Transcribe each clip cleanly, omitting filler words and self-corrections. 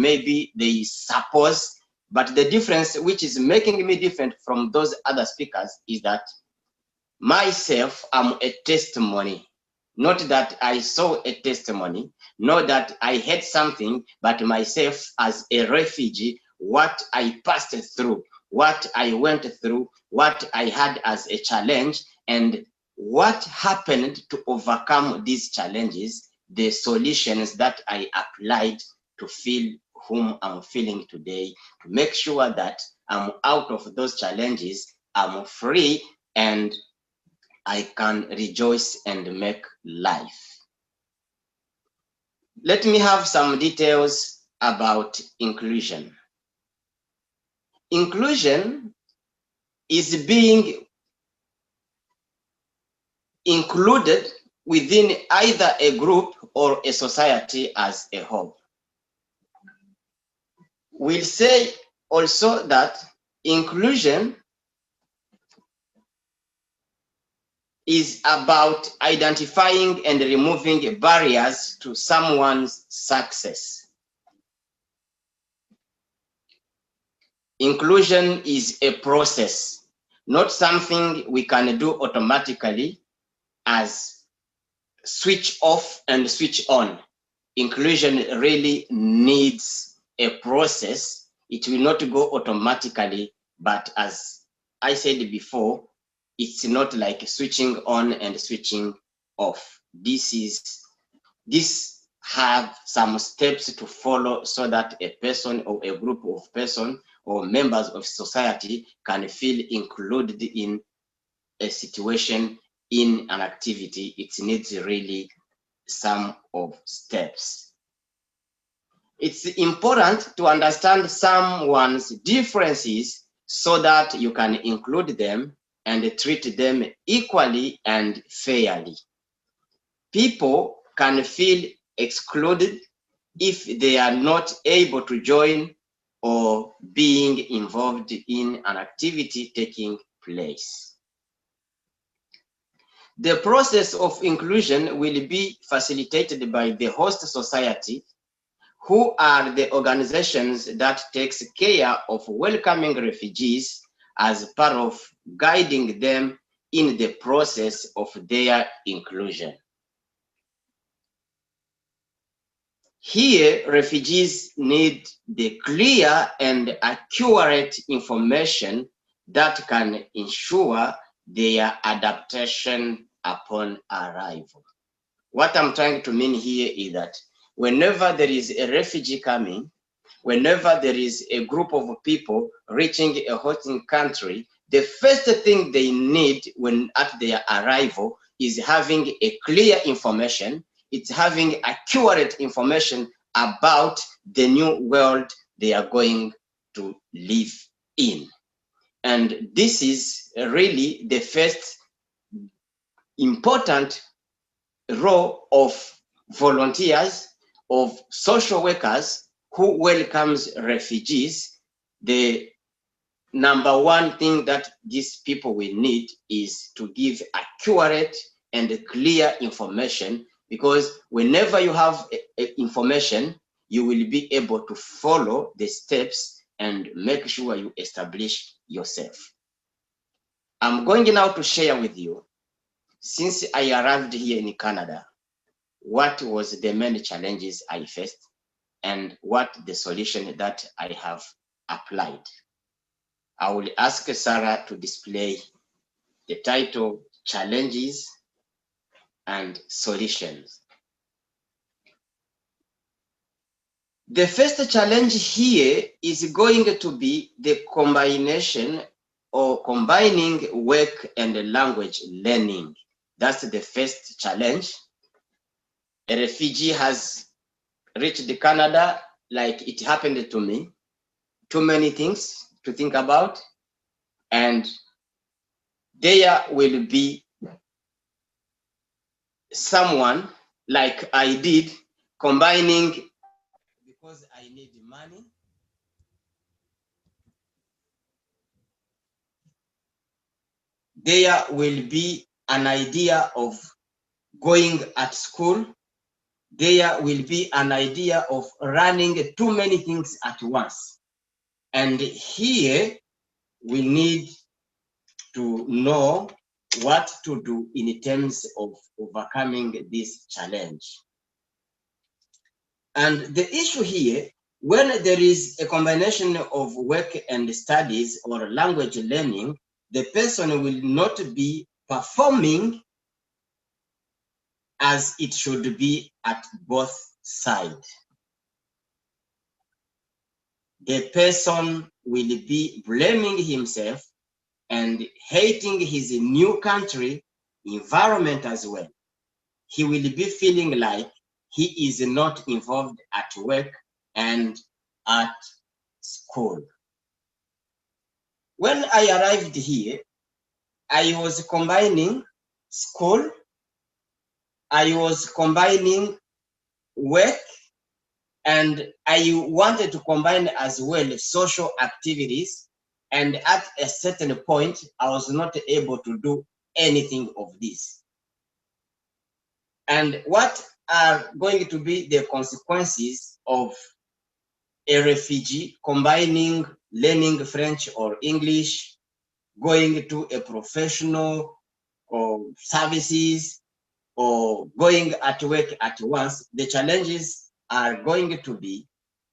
maybe they suppose. But the difference, which is making me different from those other speakers, is that myself, I'm a testimony. Not that I saw a testimony, not that I had something, but myself as a refugee, what I passed through, what I went through, what I had as a challenge, and what happened to overcome these challenges, the solutions that I applied to feel whom I'm feeling today, to make sure that I'm out of those challenges, I'm free, and I can rejoice and make life. Let me have some details about inclusion. Inclusion is being included within either a group or a society as a whole. We'll say also that inclusion is about identifying and removing barriers to someone's success. Inclusion is a process, not something we can do automatically as switch off and switch on. Inclusion really needs a process. It will not go automatically, but as I said before, it's not like switching on and switching off. This have some steps to follow so that a person or a group of persons or members of society can feel included in a situation, in an activity. It needs really some of steps. It's important to understand someone's differences so that you can include them and treat them equally and fairly. People can feel excluded if they are not able to join or being involved in an activity taking place. The process of inclusion will be facilitated by the host society, who are the organizations that takes care of welcoming refugees as part of guiding them in the process of their inclusion. Here, refugees need the clear and accurate information that can ensure their adaptation upon arrival. What I'm trying to mean here is that whenever there is a refugee coming, whenever there is a group of people reaching a hosting country, the first thing they need when at their arrival is having a clear information. It's having accurate information about the new world they are going to live in. And this is really the first important role of volunteers, of social workers who welcomes refugees. The number one thing that these people will need is to give accurate and clear information, because whenever you have information, you will be able to follow the steps and make sure you establish yourself. I'm going now to share with you, since I arrived here in Canada, what was the main challenges I faced and what the solution that I have applied. I will ask Sarah to display the title, Challenges and Solutions. The first challenge here is going to be the combination or combining work and language learning. That's the first challenge. A refugee has reached Canada, like it happened to me. Too many things to think about. And there will be someone like I did, combining because I need money. There will be an idea of going at school there will be an idea of running too many things at once. And here we need to know what to do in terms of overcoming this challenge. And the issue here, when there is a combination of work and studies or language learning, the person will not be performing as it should be at both sides. The person will be blaming himself and hating his new country environment as well. He will be feeling like he is not involved at work and at school. When I arrived here, I was combining school, I was combining work, and I wanted to combine as well social activities. And at a certain point, I was not able to do anything of this. And what are going to be the consequences of a refugee combining learning French or English, going to a professional or services, or going at work at once? The challenges are going to be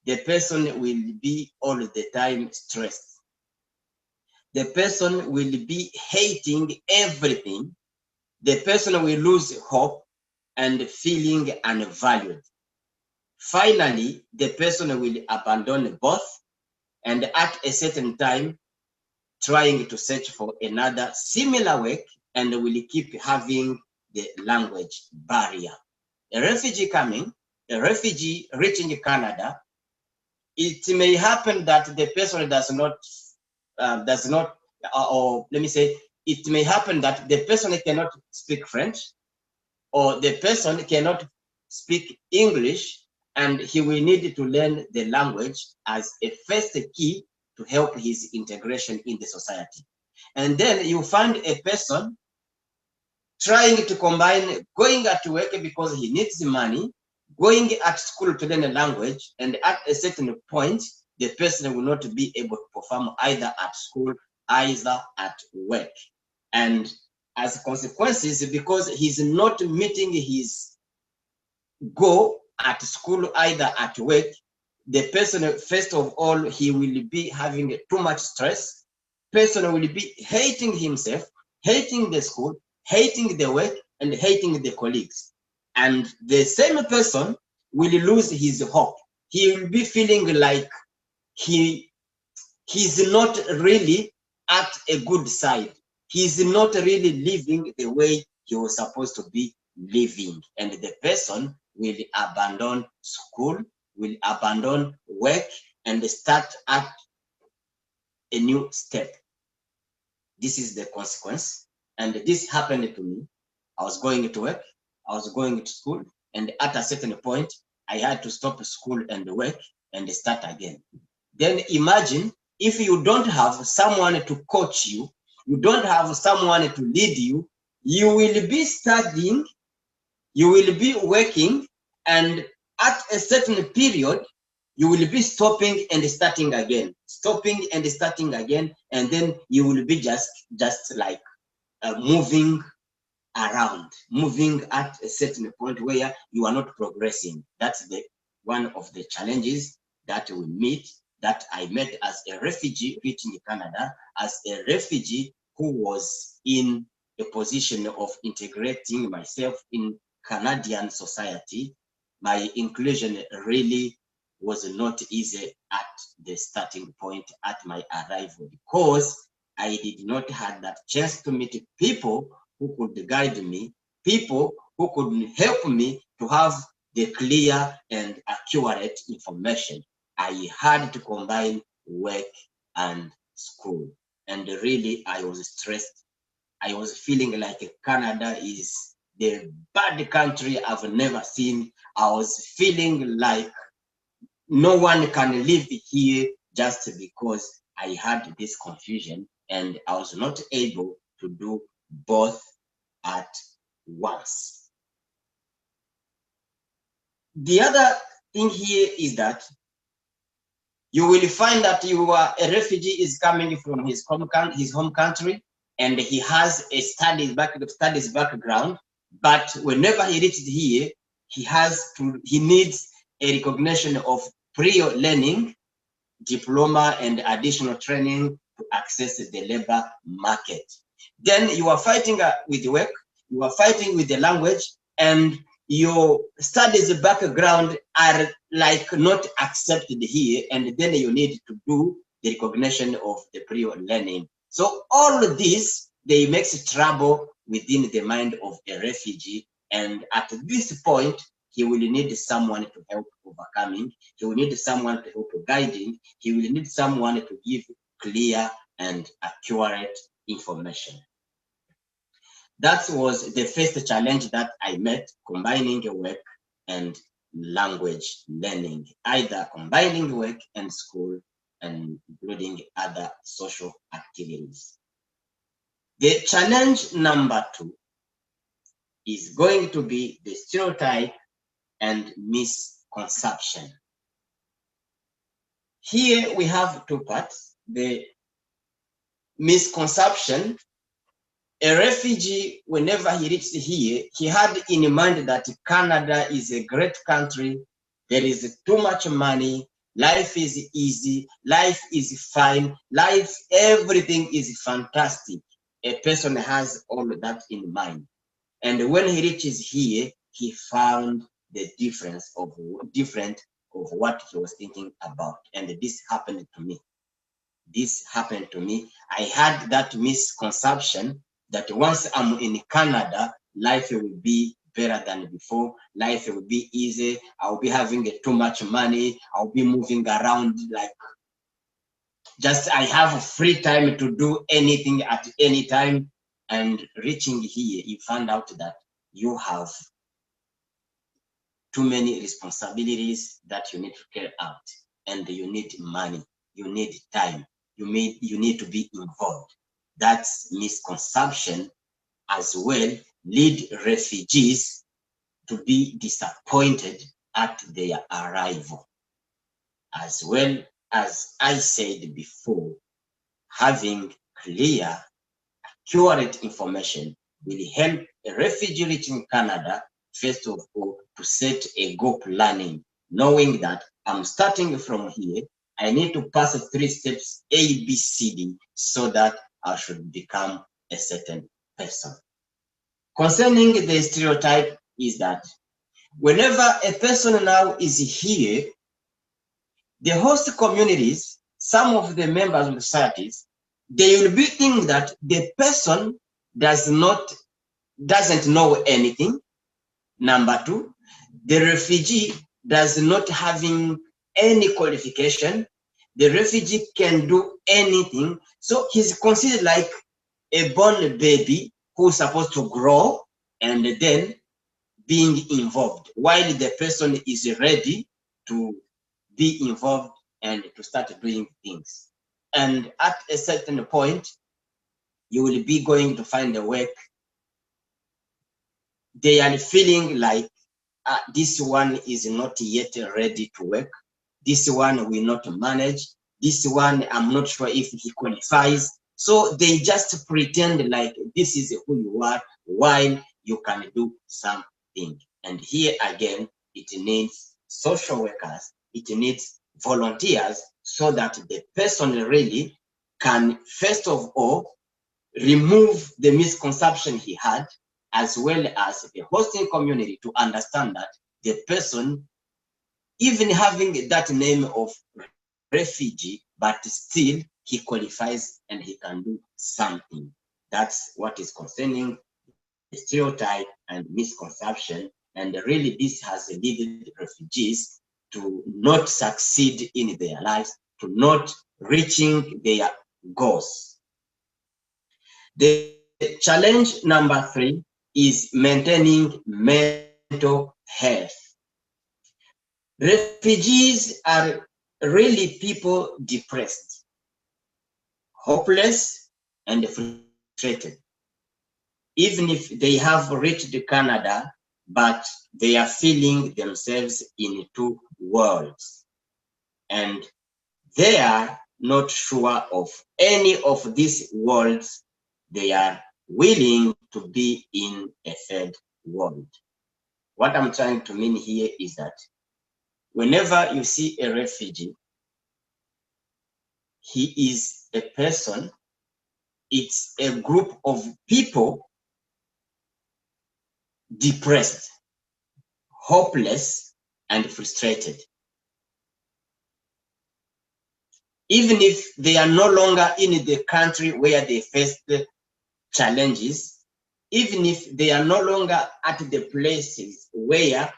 the person will be all the time stressed. The person will be hating everything. The person will lose hope and feeling unvalued. Finally, the person will abandon both and at a certain time trying to search for another similar work and will keep having the language barrier. A refugee coming, a refugee reaching Canada, it may happen that the person does not, or let me say, it may happen that the person cannot speak French, or the person cannot speak English, and he will need to learn the language as a first key to help his integration in the society. And then you find a person trying to combine going at work because he needs the money, going at school to learn a language, and at a certain point, the person will not be able to perform either at school, either at work. And as consequences, because he's not meeting his goal at school, either at work, the person, first of all, he will be having too much stress. Person will be hating himself, hating the school, hating the work, and hating the colleagues. And the same person will lose his hope. He will be feeling like he's not really at a good side. He's not really living the way he was supposed to be living. And the person will abandon school, will abandon work, and start at a new step. This is the consequence. And this happened to me. I was going to work, I was going to school, and at a certain point, I had to stop school and work and start again. Then imagine if you don't have someone to coach you, you don't have someone to lead you, you will be studying, you will be working, and at a certain period, you will be stopping and starting again, stopping and starting again, and then you will be just like moving around, moving at a certain point where you are not progressing. That's the one of the challenges that we meet, that I met as a refugee reaching Canada, as a refugee who was in a position of integrating myself in Canadian society. My inclusion really was not easy at the starting point at my arrival, because I did not have that chance to meet people who could guide me, people who could help me to have the clear and accurate information. I had to combine work and school. And really, I was stressed. I was feeling like Canada is the bad country I've never seen. I was feeling like no one can live here just because I had this confusion and I was not able to do both at once. the other thing here is that you will find that a refugee is coming from his home country, and he has a studies background. But whenever he reaches here, he needs a recognition of prior learning, diploma, and additional training to access the labor market. Then you are fighting with work, you are fighting with the language, and your studies background are like not accepted here, and then you need to do the recognition of the prior learning. So all of this, they makes trouble within the mind of a refugee, and at this point, he will need someone to help overcoming, he will need someone to help guiding, he will need someone to give clear and accurate information. That was the first challenge that I met, combining work and language learning, either combining work and school and including other social activities. The challenge number 2 is going to be the stereotype and misconception. Here we have 2 parts. The misconception: a refugee, whenever he reached here, he had in mind that Canada is a great country, there is too much money, life is easy, life is fine, everything is fantastic. A person has all of that in mind. And when he reaches here, he found the different of what he was thinking about. And this happened to me. I had that misconception that once I'm in Canada, life will be better than before. Life will be easy. I'll be having too much money. I'll be moving around like I have free time to do anything at any time. And reaching here, you find out that you have too many responsibilities that you need to carry out, and you need money, you need time, you need to be involved. That's misconception as well lead refugees to be disappointed at their arrival. As well as I said before, having clear, accurate information will help a refugee reaching Canada, first of all, to set a goal planning, knowing that I'm starting from here, I need to pass 3 steps, A, B, C, D, so that I should become a certain person. Concerning the stereotype is that whenever a person now is here, the host communities, some of the members of the societies, they will be thinking that the person doesn't know anything. Number 2, the refugee does not having any qualification. The refugee can do anything. So he's considered like a born baby who's supposed to grow and then being involved, while the person is ready to be involved and to start doing things. And at a certain point, you will be going to find a work. They are feeling like this one is not yet ready to work. This one will not manage. This one, I'm not sure if he qualifies. So they just pretend like this is who you are while you can do something. And here again, it needs social workers. It needs volunteers so that the person really can, first of all, remove the misconception he had, as well as the hosting community to understand that the person, even having that name of refugee, but still he qualifies and he can do something. That's what is concerning the stereotype and misconception. And really this has led refugees to not succeed in their lives, to not reaching their goals. The challenge number 3 is maintaining mental health. Refugees are really people depressed, hopeless, and frustrated. Even if they have reached Canada, but they are feeling themselves in two worlds, and they are not sure of any of these worlds. They are willing to be in a third world. What I'm trying to mean here is that whenever you see a refugee, he is a person, it's a group of people depressed, hopeless, and frustrated. Even if they are no longer in the country where they faced challenges, even if they are no longer at the places where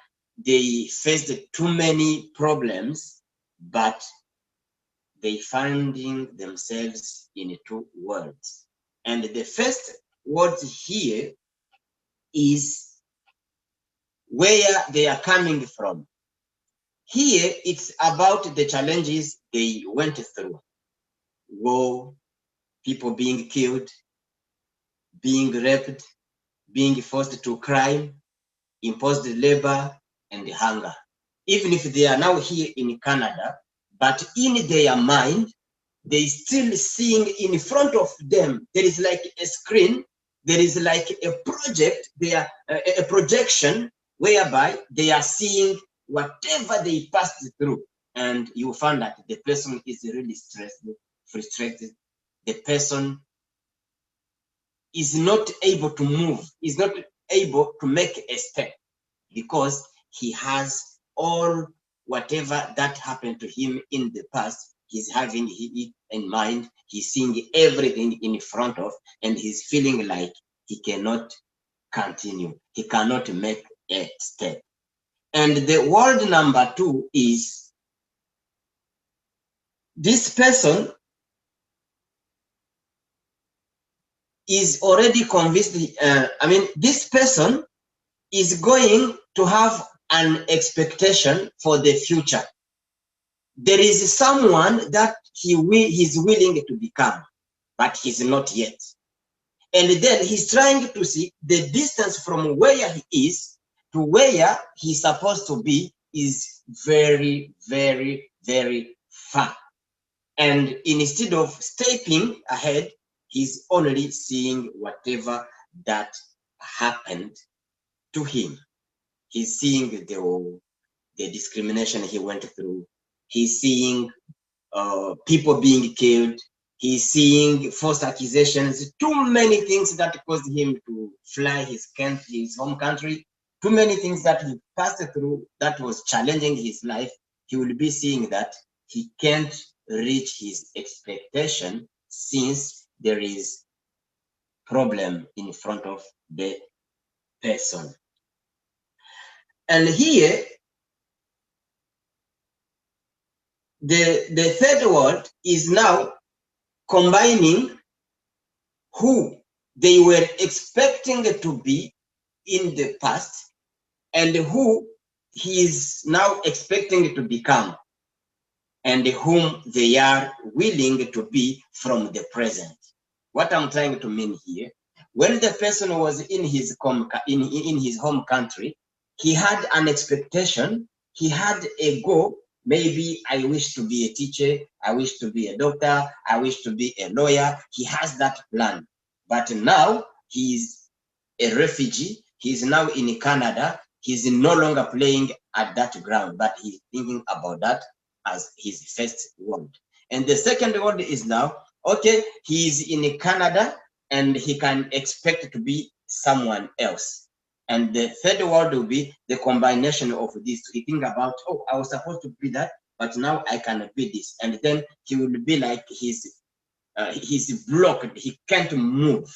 they faced too many problems, but they finding themselves in two worlds. And the first word here is where they are coming from. Here, it's about the challenges they went through. War, people being killed, being raped, being forced to crime, imposed labor, and hunger. Even if they are now here in Canada, but in their mind, they still seeing in front of them, there is like a screen, there is like a project, a projection whereby they are seeing whatever they passed through. And you find that the person is really stressed, frustrated. The person is not able to move, is not able to make a step because he has all whatever that happened to him in the past. He's having it in mind. He's seeing everything in front of, and he's feeling like he cannot continue. He cannot make a step. And the word number 2 is this person is already convinced. This person is going to have an expectation for the future. There is someone that he's willing to become, but he's not yet. And then he's trying to see the distance from where he is to where he's supposed to be is very, very, very far. And instead of stepping ahead, he's only seeing whatever that happened to him. He's seeing the discrimination he went through. He's seeing people being killed. He's seeing false accusations, too many things that caused him to fly his home country, too many things that he passed through that was challenging his life. He will be seeing that he can't reach his expectation since there is problem in front of the person. And here, the third word is now combining who they were expecting to be in the past and who he is now expecting to become and whom they are willing to be from the present. What I'm trying to mean here, when the person was in his home country, he had an expectation, he had a goal. Maybe I wish to be a teacher, I wish to be a doctor, I wish to be a lawyer. He has that plan. But now he's a refugee, he's now in Canada, he's no longer playing at that ground, but he's thinking about that as his first word. And the second word is now, okay, he's in Canada and he can expect to be someone else. And the third word will be the combination of these. He think about, oh, I was supposed to be that, but now I can be this. And then he will be like he's blocked. He can't move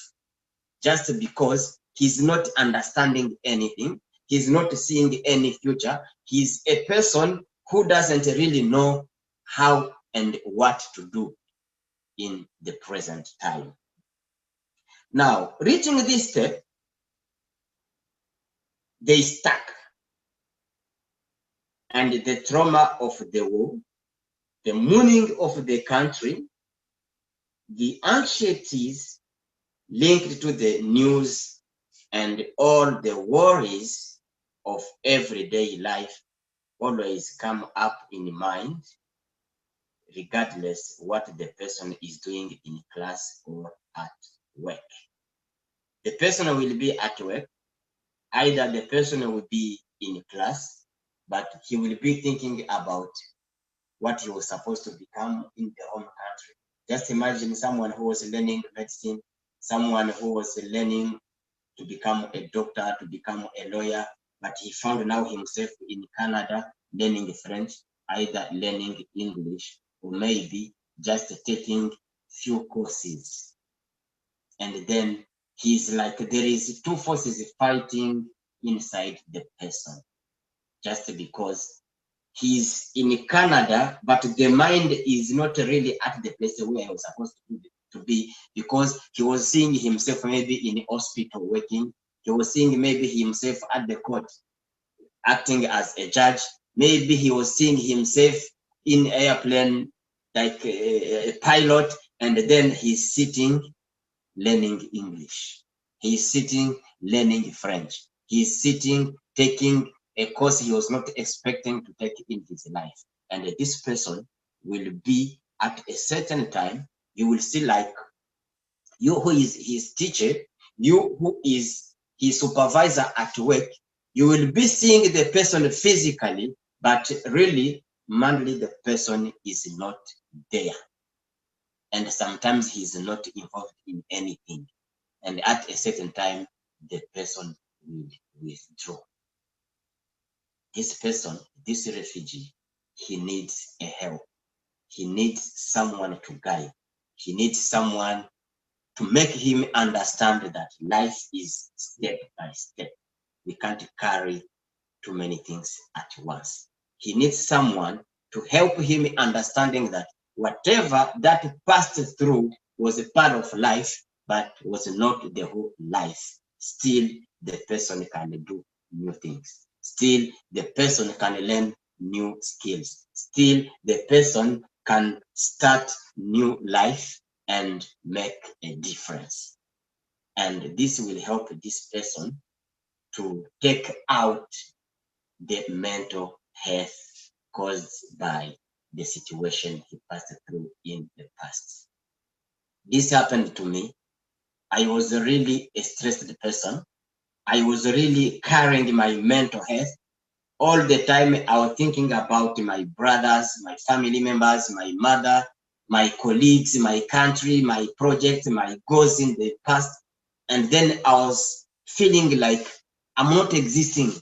just because he's not understanding anything. He's not seeing any future. He's a person who doesn't really know how and what to do in the present time. Now, reaching this step, they stuck. And the trauma of the war, the mourning of the country, the anxieties linked to the news and all the worries of everyday life always come up in mind, regardless what the person is doing in class or at work. The person will be at work, either the person will be in class, but he will be thinking about what he was supposed to become in the home country. Just imagine someone who was learning medicine, someone who was learning to become a doctor, to become a lawyer, but he found now himself in Canada learning French, either learning English, or maybe just taking few courses. And then he's like, there is two forces fighting inside the person, just because he's in Canada, but the mind is not really at the place where he was supposed to be, because he was seeing himself maybe in the hospital working. He was seeing maybe himself at the court acting as a judge. Maybe he was seeing himself in airplane like a pilot, and then he's sitting learning English. He's sitting learning French. He's sitting taking a course he was not expecting to take in his life. And this person will be at a certain time, you will see like you who is his teacher, you who is his supervisor at work, you will be seeing the person physically, but really, mentally, the person is not there. And sometimes he's not involved in anything. And at a certain time, the person will withdraw. This person, this refugee, he needs a help. He needs someone to guide. He needs someone to make him understand that life is step by step. We can't carry too many things at once. He needs someone to help him understanding that whatever that passed through was a part of life, but was not the whole life. Still, the person can do new things. Still, the person can learn new skills. Still, the person can start new life and make a difference. And this will help this person to take out the mental health caused by the situation he passed through in the past. This happened to me. I was really a stressed person. I was really carrying my mental health. All the time I was thinking about my brothers, my family members, my mother, my colleagues, my country, my projects, my goals in the past. And then I was feeling like I'm not existing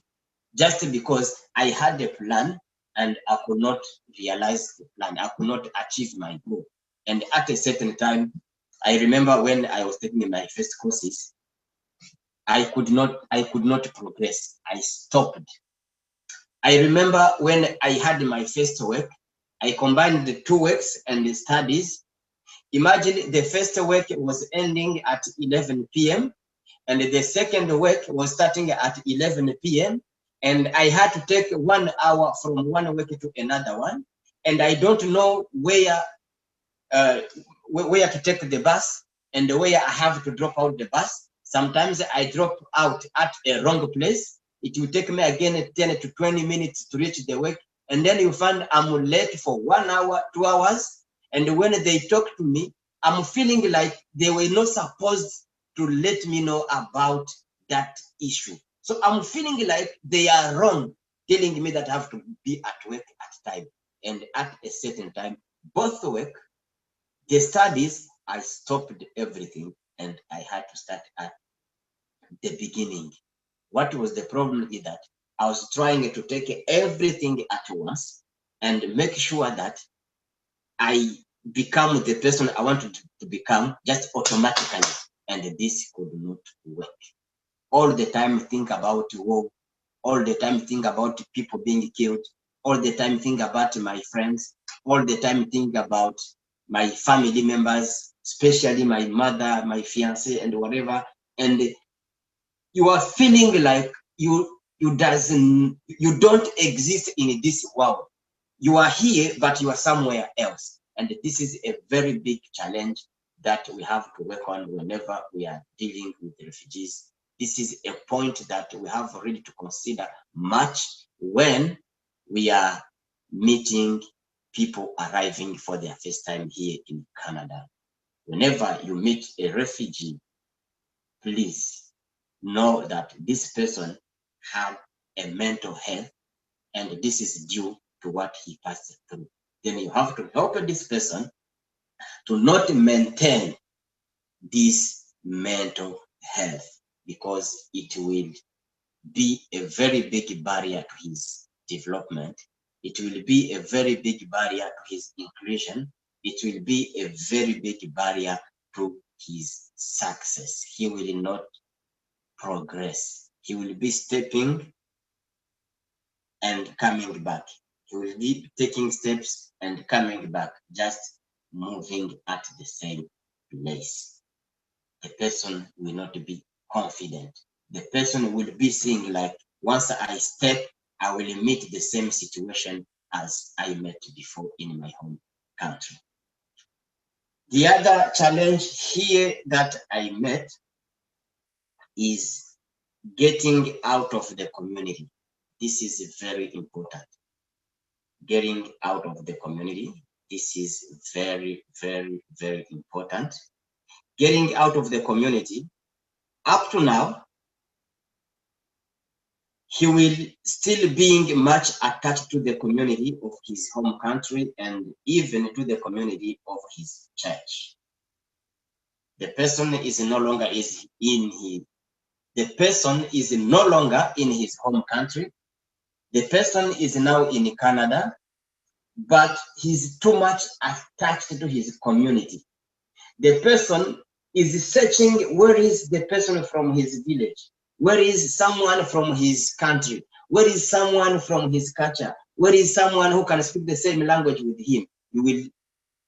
just because I had a plan and I could not realize the plan. I could not achieve my goal. And at a certain time, I remember when I was taking my first courses, I could not progress. I stopped. I remember when I had my first work, I combined the 2 works and the studies. Imagine the first work was ending at 11 p.m. and the second work was starting at 11 p.m. and I had to take 1 hour from one work to another one. And I don't know where to take the bus and where I have to drop out the bus. Sometimes I drop out at a wrong place. It will take me again 10 to 20 minutes to reach the work. And then you find I'm late for 1 hour, 2 hours. And when they talk to me, I'm feeling like they were not supposed to let me know about that issue. So I'm feeling like they are wrong, telling me that I have to be at work at time. And at a certain time, both work, the studies, I stopped everything and I had to start at the beginning. What was the problem is that I was trying to take everything at once and make sure that I become the person I wanted to become just automatically. And this could not work. All the time think about war, all the time think about people being killed, all the time think about my friends, all the time think about my family members, especially my mother, my fiance, and whatever. And you are feeling like you don't exist in this world. You are here, but you are somewhere else. And this is a very big challenge that we have to work on whenever we are dealing with refugees This is a point that we have really to consider much when we are meeting people arriving for their first time here in Canada. Whenever you meet a refugee, please know that this person had a mental health and this is due to what he passed through. Then you have to help this person to not maintain this mental health, because it will be a very big barrier to his development. It will be a very big barrier to his inclusion. It will be a very big barrier to his success. He will not progress. He will be stepping and coming back. He will be taking steps and coming back, just moving at the same place. The person will not be confident. The person will be seeing like, once I step, I will meet the same situation as I met before in my home country. The other challenge here that I met is getting out of the community. This is very important. Getting out of the community. This is very, very, very important. Getting out of the community. Up to now, he will still being much attached to the community of his home country and even to the community of his church. The person is no longer in his home country. The person is now in Canada, but he's too much attached to his community. The person is searching, where is the person from his village? Where is someone from his country? Where is someone from his culture? Where is someone who can speak the same language with him? You will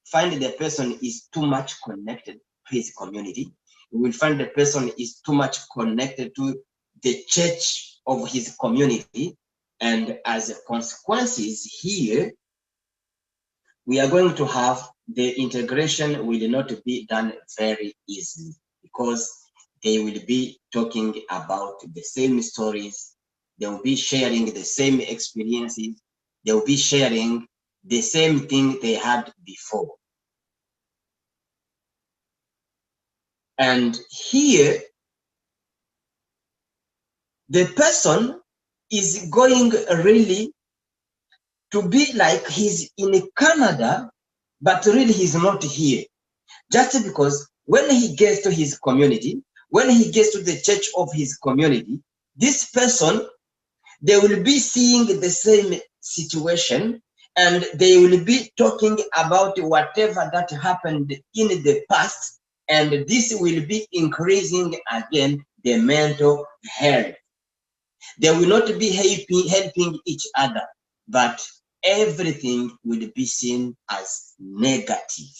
find the person is too much connected to his community. You will find the person is too much connected to the church of his community. And as a consequences here, we are going to have the integration will not be done very easily, because they will be talking about the same stories. They will be sharing the same experiences. They will be sharing the same thing they had before. And here, the person is going really to be like he's in Canada, but really he's not here. Just because when he gets to his community, when he gets to the church of his community, this person, they will be seeing the same situation and they will be talking about whatever that happened in the past, and this will be increasing again the mental health. They will not be helping each other, but everything will be seen as negative.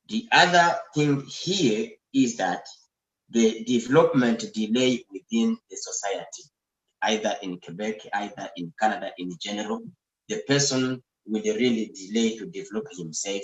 The other thing here is that the development delay within the society, either in Quebec, either in Canada in general, the person will really delay to develop himself.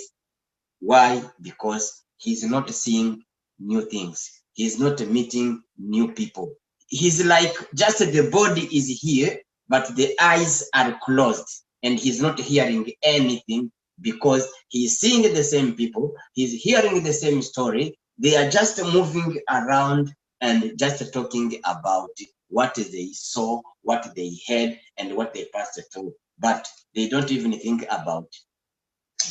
Why? Because he's not seeing new things. He's not meeting new people. He's like, just the body is here, but the eyes are closed and he's not hearing anything, because he's seeing the same people, he's hearing the same story. They are just moving around and just talking about what they saw, what they heard, and what they passed through. But they don't even think about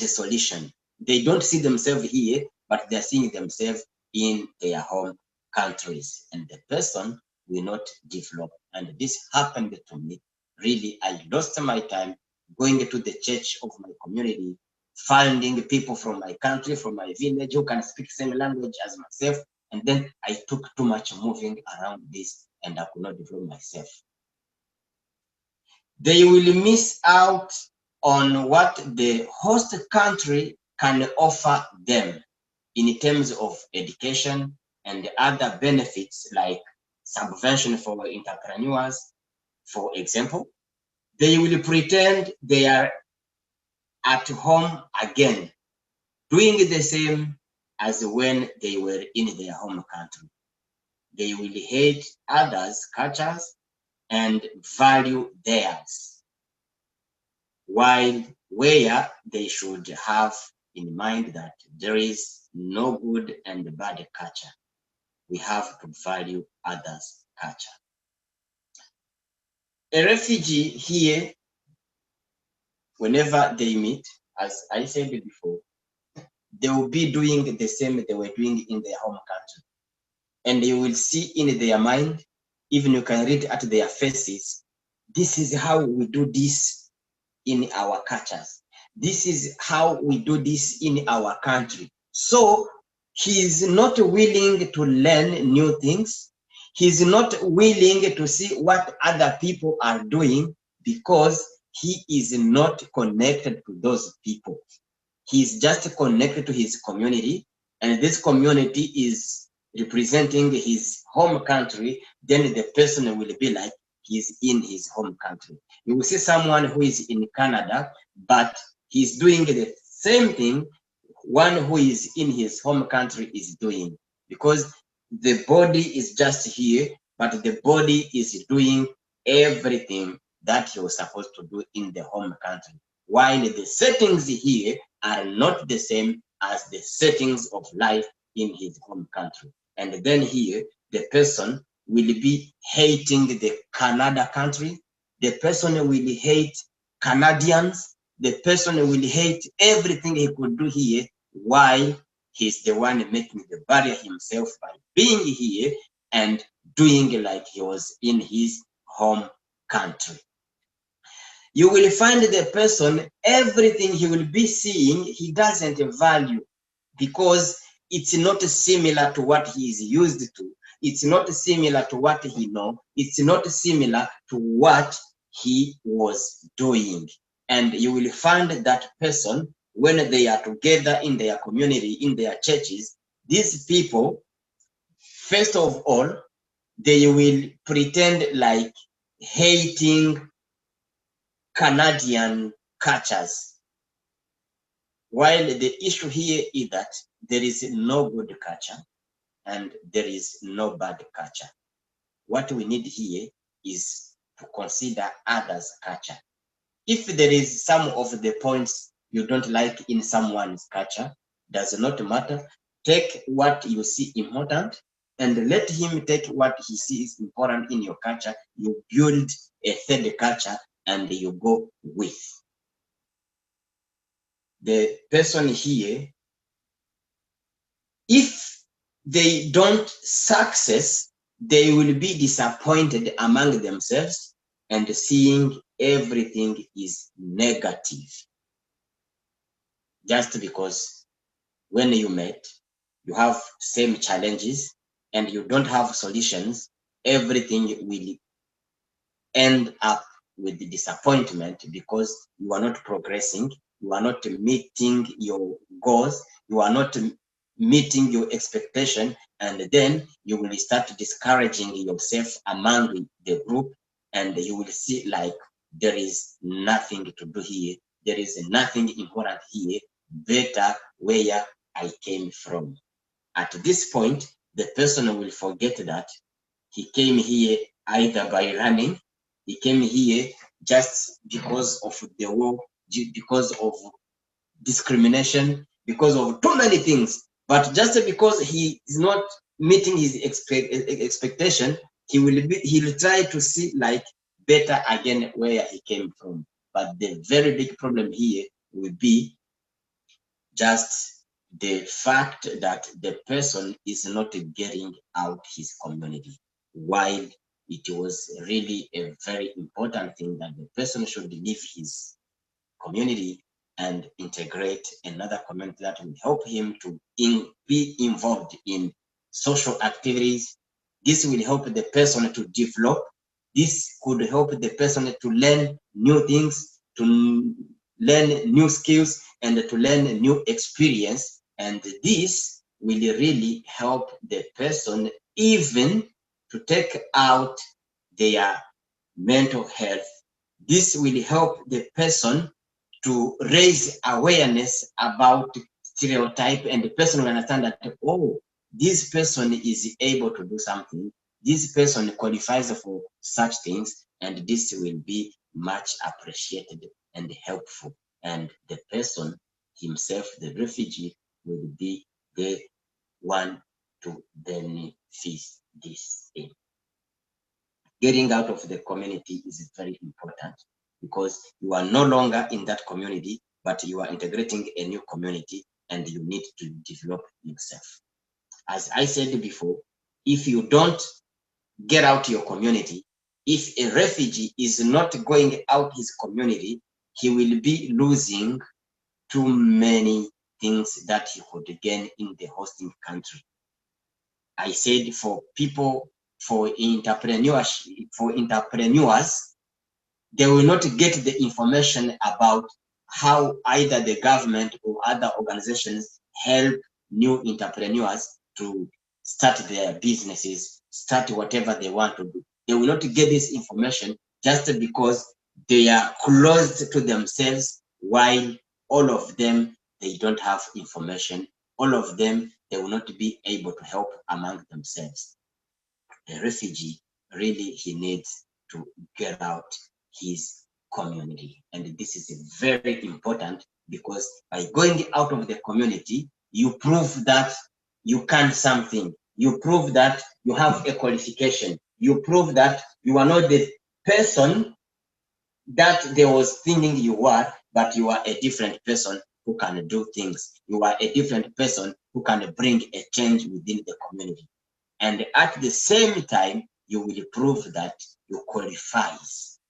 the solution. They don't see themselves here, but they're seeing themselves in their home countries. And the person will not develop. And this happened to me. Really, I lost my time going to the church of my community, finding people from my country, from my village, who can speak the same language as myself. And then I took too much moving around this and I could not develop myself. They will miss out on what the host country can offer them in terms of education and other benefits like subvention for entrepreneurs, for example. They will pretend they are at home again, doing the same as when they were in their home country. they will hate others' cultures and value theirs, while where they should have in mind that there is no good and bad culture. We have to value others' culture. A refugee here, whenever they meet, as I said before, they will be doing the same they were doing in their home country. And you will see in their mind, even you can read at their faces, this is how we do this in our cultures. This is how we do this in our country. So he is not willing to learn new things. He's not willing to see what other people are doing because he is not connected to those people. He's just connected to his community, and this community is representing his home country. Then the person will be like he's in his home country. You will see someone who is in Canada, but he's doing the same thing one who is in his home country is doing, because the body is just here, but the body is doing everything that he was supposed to do in the home country, while the settings here are not the same as the settings of life in his home country. And then here, the person will be hating the Canada country, the person will hate Canadians, the person will hate everything he could do here, while he's the one making the barrier himself by being here and doing like he was in his home country. You will find the person, everything he will be seeing, he doesn't value because it's not similar to what he is used to. It's not similar to what he knows. It's not similar to what he was doing. And you will find that person, when they are together in their community, in their churches, these people, first of all, they will pretend like hating Canadian cultures, while the issue here is that there is no good culture and there is no bad culture. What we need here is to consider others' culture. If there is some of the points you don't like in someone's culture, does not matter. Take what you see important and let him take what he sees important in your culture. You build a third culture and you go with. The person here, if they don't success, they will be disappointed among themselves and seeing everything is negative. Just because when you met, you have same challenges and you don't have solutions, everything will end up with the disappointment because you are not progressing, you are not meeting your goals, you are not meeting your expectation, and then you will start discouraging yourself among the group, and you will see like there is nothing to do here, there is nothing important here, better where I came from. At this point, the person will forget that he came here either by running, he came here just because of the war, because of discrimination, because of too many things. But just because he is not meeting his expectation, he will try to see like better again where he came from. But the very big problem here will be just the fact that the person is not getting out his community, while it was really a very important thing that the person should leave his community and integrate another community that will help him to be involved in social activities. This will help the person to develop. This could help the person to learn new things, to learn new skills, and to learn new experience. And this will really help the person even to take out their mental health. This will help the person to raise awareness about stereotype, and the person will understand that, oh, this person is able to do something, this person qualifies for such things, and this will be much appreciated and helpful. And the person himself, the refugee, will be the one to benefit this thing. Getting out of the community is very important because you are no longer in that community, but you are integrating a new community and you need to develop yourself. As I said before, if you don't get out your community, if a refugee is not going out his community, he will be losing too many things that he could gain in the hosting country. I said for people, for entrepreneurs, they will not get the information about how either the government or other organizations help new entrepreneurs to start their businesses, start whatever they want to do. They will not get this information just because they are closed to themselves, while all of them, they don't have information. All of them, they will not be able to help among themselves. The refugee, really, he needs to get out his community. And this is very important because by going out of the community, you prove that you can something. You prove that you have a qualification. You prove that you are not the person that they was thinking you were, but you are a different person who can do things. You are a different person who can bring a change within the community. And at the same time, you will prove that you qualify.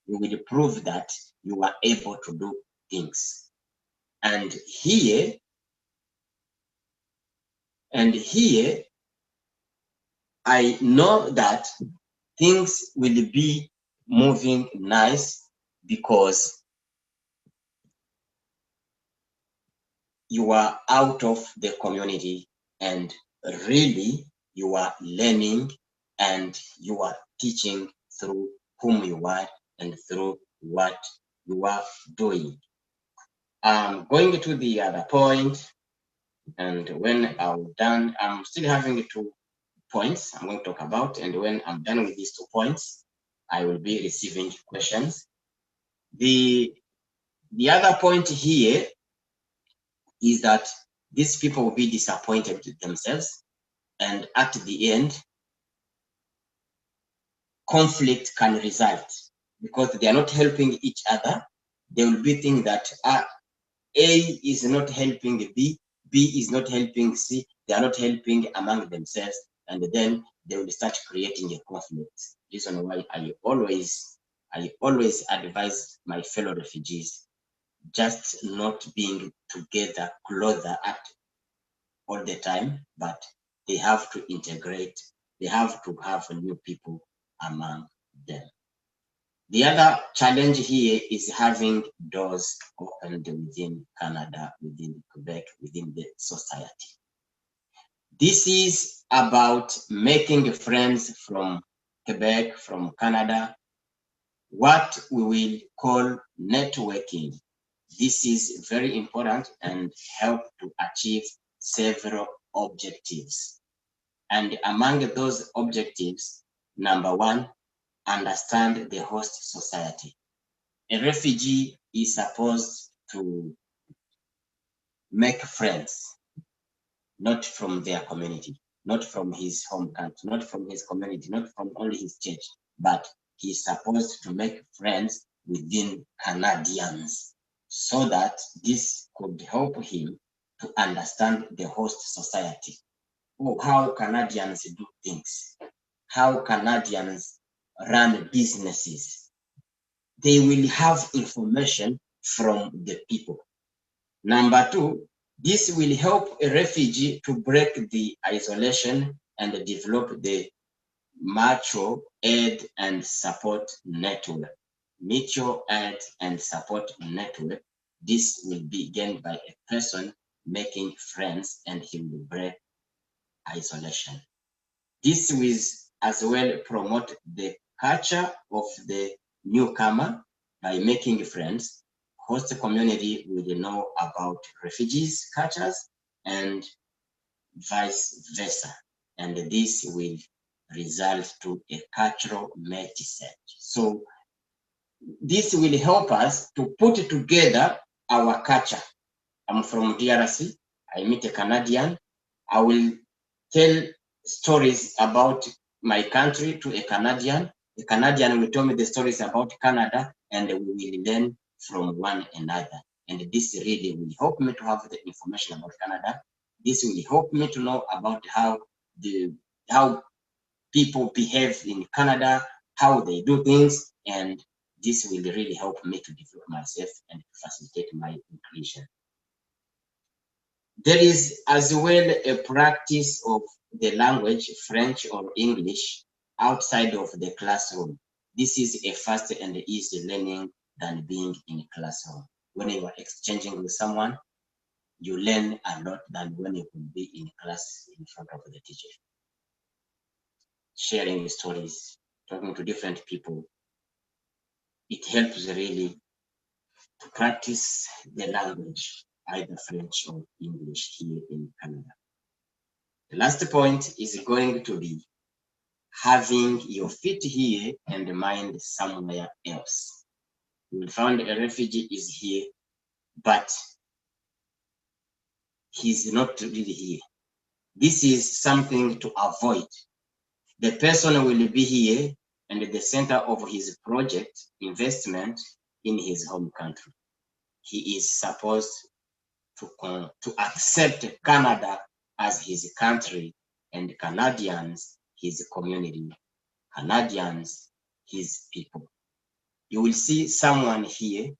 You will prove that you are able to do things. And here, I know that things will be moving nice because you are out of the community and really you are learning and you are teaching through whom you are and through what you are doing. I'm going to the other point, and when I'm done, I'm still having 2 points I'm going to talk about, and when I'm done with these 2 points, I will be receiving questions. The other point here is that these people will be disappointed with themselves, and at the end, conflict can result because they are not helping each other. They will be thinking that A is not helping B is not helping C, they are not helping among themselves, and then they will start creating a conflict. Reason why I always advise my fellow refugees just not being together, closer at all the time, but they have to integrate, they have to have new people among them. The other challenge here is having doors opened within Canada, within Quebec, within the society. This is about making friends from Quebec, from Canada, what we will call networking. This is very important and help to achieve several objectives. And among those objectives, number 1, understand the host society. A refugee is supposed to make friends, not from their community, not from his home country, not from his community, not from only his church, but he's supposed to make friends within Canadians so that this could help him to understand the host society. Oh, how Canadians do things, how Canadians run businesses. They will have information from the people. Number 2, this will help a refugee to break the isolation and develop the mutual aid and support network. Mutual aid and support network. This will be gained by a person making friends, and he will break isolation. This will as well promote the culture of the newcomer by making friends. Host community will know about refugees' cultures and vice versa. and this will result to a cultural message. So this will help us to put together our culture. I'm from DRC. I meet a Canadian. I will tell stories about my country to a Canadian. The Canadian will tell me the stories about Canada, and we will learn from one another. And this really will help me to have the information about Canada. This will help me to know about how people behave in Canada, how they do things, and this will really help me to develop myself and to facilitate my inclusion. There is as well a practice of the language, French or English, outside of the classroom. This is a faster and easy learning than being in a classroom. When you are exchanging with someone, you learn a lot than when you could be in class in front of the teacher. Sharing stories, talking to different people, it helps really to practice the language, either French or English here in Canada. The last point is going to be having your feet here and mind somewhere else. You will find a refugee is here, but he's not really here. This is something to avoid. The person will be here and the center of his project investment in his home country. He is supposed to accept Canada as his country and Canadians his community, Canadians his people. You will see someone here,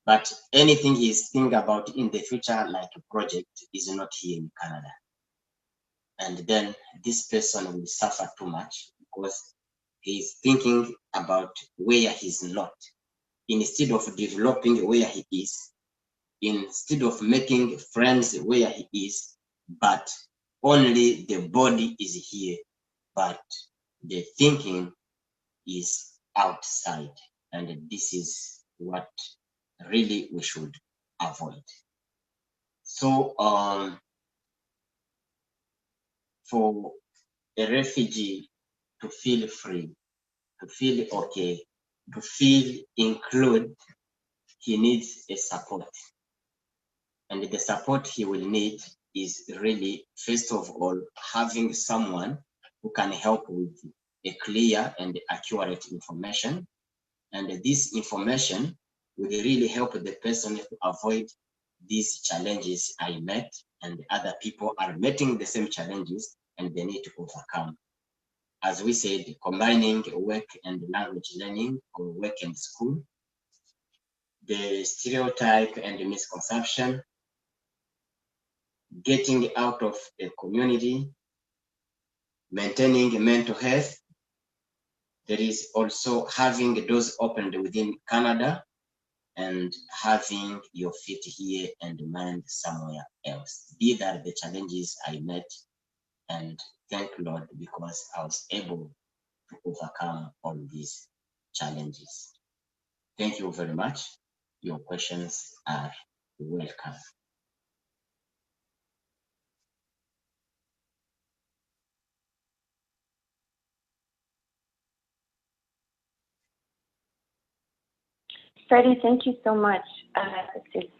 but anything he's thinking about in the future, like a project, is not here in Canada. And then this person will suffer too much because he's thinking about where he's not. Instead of developing where he is, instead of making friends where he is, but only the body is here, but the thinking is outside. And this is what really we should avoid. So for a refugee to feel free, to feel okay, to feel included, he needs a support. And the support he will need is really, first of all, having someone who can help with a clear and accurate information. And this information will really help the person to avoid these challenges I met, and other people are meeting the same challenges and they need to overcome. As we said, combining work and language learning, or work and school, the stereotype and the misconception, getting out of a community, maintaining mental health. There is also having doors opened within Canada and having your feet here and mind somewhere else. These are the challenges I met, and thank Lord because I was able to overcome all these challenges. Thank you very much. Your questions are welcome. Freddie, thank you so much.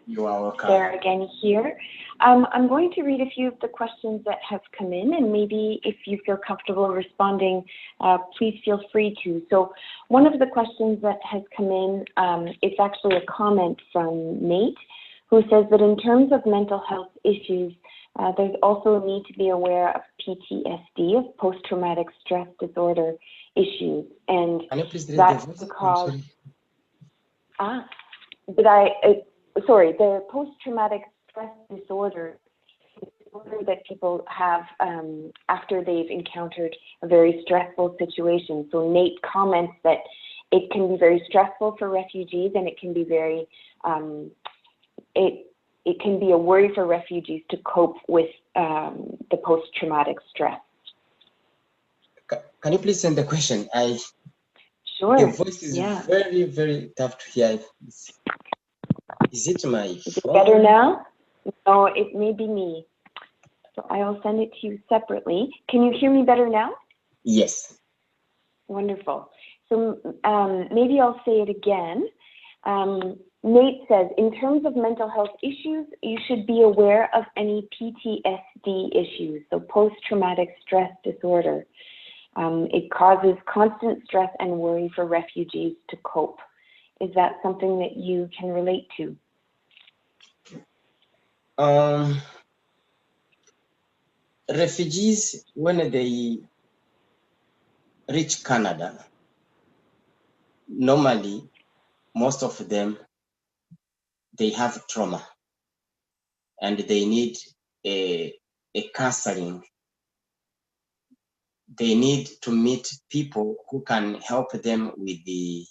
You are welcome. Sarah again here. I'm going to read a few of the questions that have come in, and maybe if you feel comfortable responding, please feel free to. So one of the questions that has come in, it's actually a comment from Nate, who says that in terms of mental health issues, there's also a need to be aware of PTSD, of post-traumatic stress disorder issues, and that's because... sorry, the post-traumatic stress disorder that people have after they've encountered a very stressful situation. So Nate comments that it can be very stressful for refugees, and it can be very, it can be a worry for refugees to cope with the post-traumatic stress. Can you please send the question? Sure. The voice is very, very tough to hear. Is it my phone? Is it better now? No, it may be me. So I will send it to you separately. Can you hear me better now? Yes. Wonderful. So maybe I'll say it again. Nate says, in terms of mental health issues, you should be aware of any PTSD issues, so post-traumatic stress disorder. It causes constant stress and worry for refugees to cope. Is that something that you can relate to? Refugees, when they reach Canada, normally, most of them, they have trauma and they need a counseling. They need to meet people who can help them with the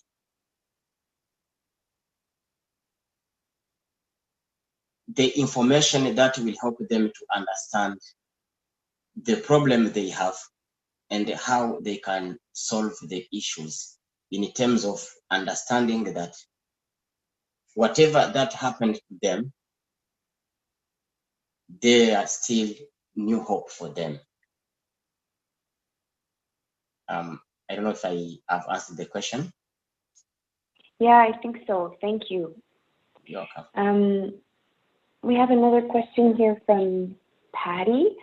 information that will help them to understand the problem they have and how they can solve the issues in terms of understanding that whatever that happened to them, there are still new hope for them. I don't know if I have answered the question. Yeah, I think so. Thank you. You're welcome. We have another question here from Patty,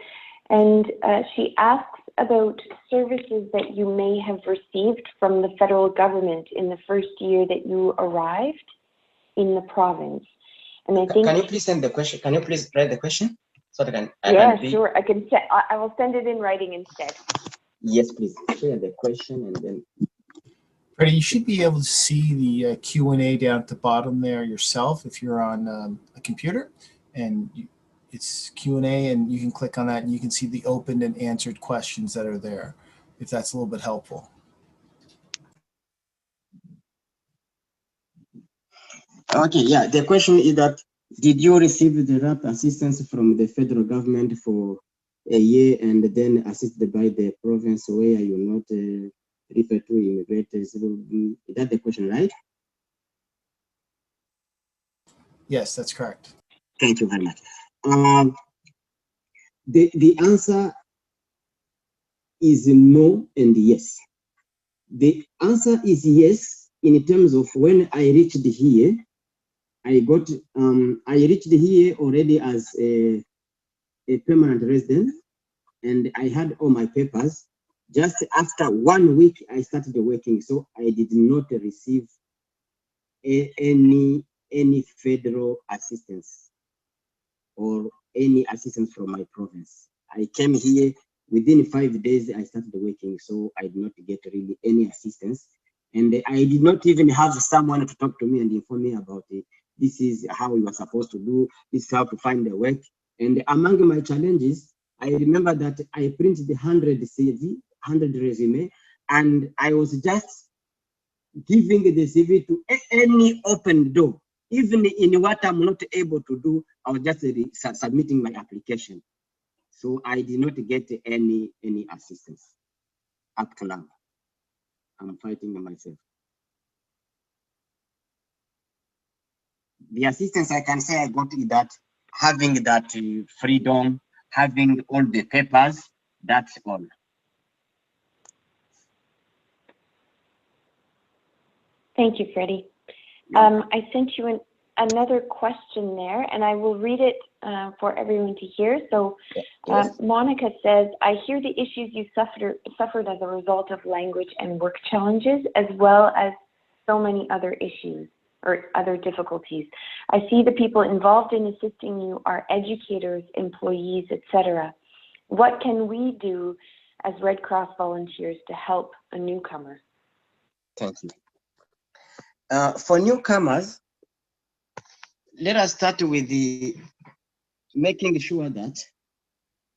and she asks about services that you may have received from the federal government in the first year that you arrived in the province. And I think, can you please send the question? Can you please write the question so that sure. I will send it in writing instead. Yes, please share the question and then. Freddie, you should be able to see the Q&A down at the bottom there yourself if you're on a computer, and it's Q&A, and you can click on that and you can see the opened and answered questions that are there, if that's a little bit helpful. Okay, yeah, the question is that, did you receive the RAP assistance from the federal government for a year and then assisted by the province where you not referred to immigrators? Is that the question, right? Yes, that's correct. Thank you very much. The answer is no and yes. The answer is yes in terms of when I reached here. I reached here already as a permanent resident, and I had all my papers. Just after 1 week, I started working, so I did not receive any federal assistance or any assistance from my province. I came here within 5 days. I started working, so I did not get really any assistance, and I did not even have someone to talk to me and inform me about it. This is how you are supposed to do. This is how to find the work. And among my challenges, I remember that I printed 100 CV, 100 resume, and I was just giving the CV to any open door. Even in what I'm not able to do, I was just submitting my application. So I did not get any assistance up to now. I'm fighting myself. The assistance I can say I got is that having that freedom, having all the papers, that's all. Thank you, Freddie. I sent you another question there, and I will read it for everyone to hear. So yes. Monica says, I hear the issues you suffered as a result of language and work challenges, as well as so many other issues or other difficulties. I see the people involved in assisting you are educators, employees, etc. What can we do as Red Cross volunteers to help a newcomer? Thank you. For newcomers, let us start with making sure that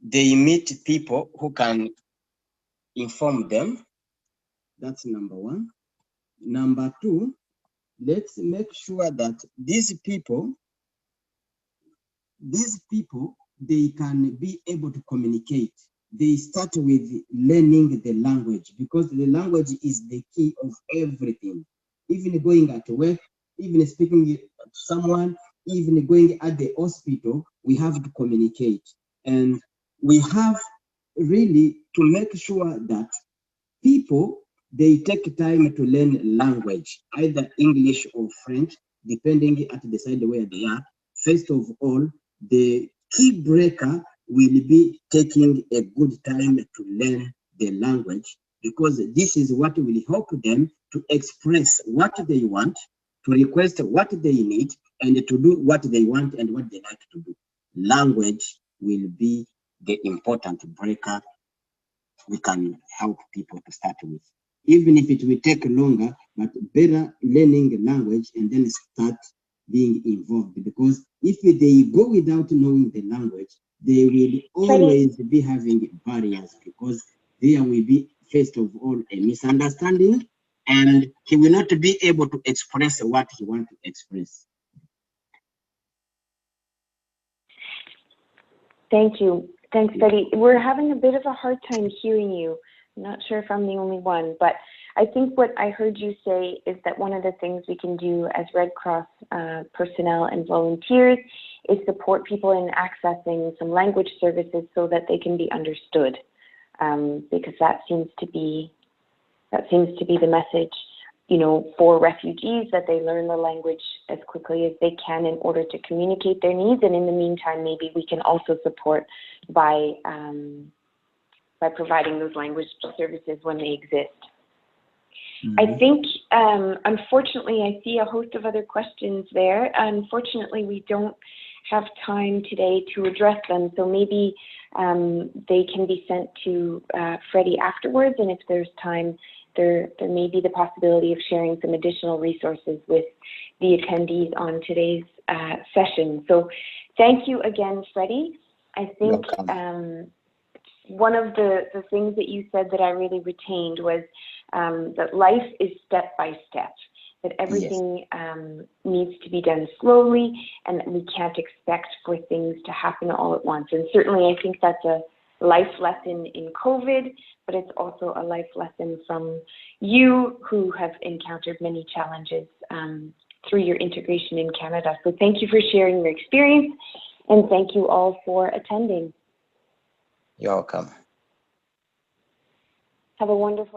they meet people who can inform them. That's number one. Number two, let's make sure that these people, they can be able to communicate. They start with learning the language, because the language is the key of everything. Even going at work, even speaking to someone, even going at the hospital, we have to communicate. And we have really to make sure that people, they take time to learn language, either English or French, depending at the side where they are. First of all, the key breaker will be taking a good time to learn the language, because this is what will help them to express what they want, to request what they need, and to do what they want and what they like to do. Language will be the important breaker we can help people to start with. Even if it will take longer, but better learning the language and then start being involved. Because if they go without knowing the language, they will always be having barriers, because there will be, first of all, a misunderstanding, and he will not be able to express what he wants to express. Thank you. Thanks, Betty. We're having a bit of a hard time hearing you. I'm not sure if I'm the only one, but I think what I heard you say is that one of the things we can do as Red Cross personnel and volunteers is support people in accessing some language services so that they can be understood, because that seems to be the message, you know, for refugees, that they learn the language as quickly as they can in order to communicate their needs. And in the meantime, maybe we can also support by providing those language services when they exist. I think, unfortunately, I see a host of other questions there. Unfortunately, we don't have time today to address them, so maybe they can be sent to Freddie afterwards, and if there's time, there may be the possibility of sharing some additional resources with the attendees on today's session. So thank you again, Freddie. I think one of the things that you said that I really retained was that life is step by step, that everything needs to be done slowly, and that we can't expect for things to happen all at once. And certainly I think that's a life lesson in COVID, but it's also a life lesson from you who have encountered many challenges through your integration in Canada. So thank you for sharing your experience, and thank you all for attending. You're welcome. Have a wonderful day.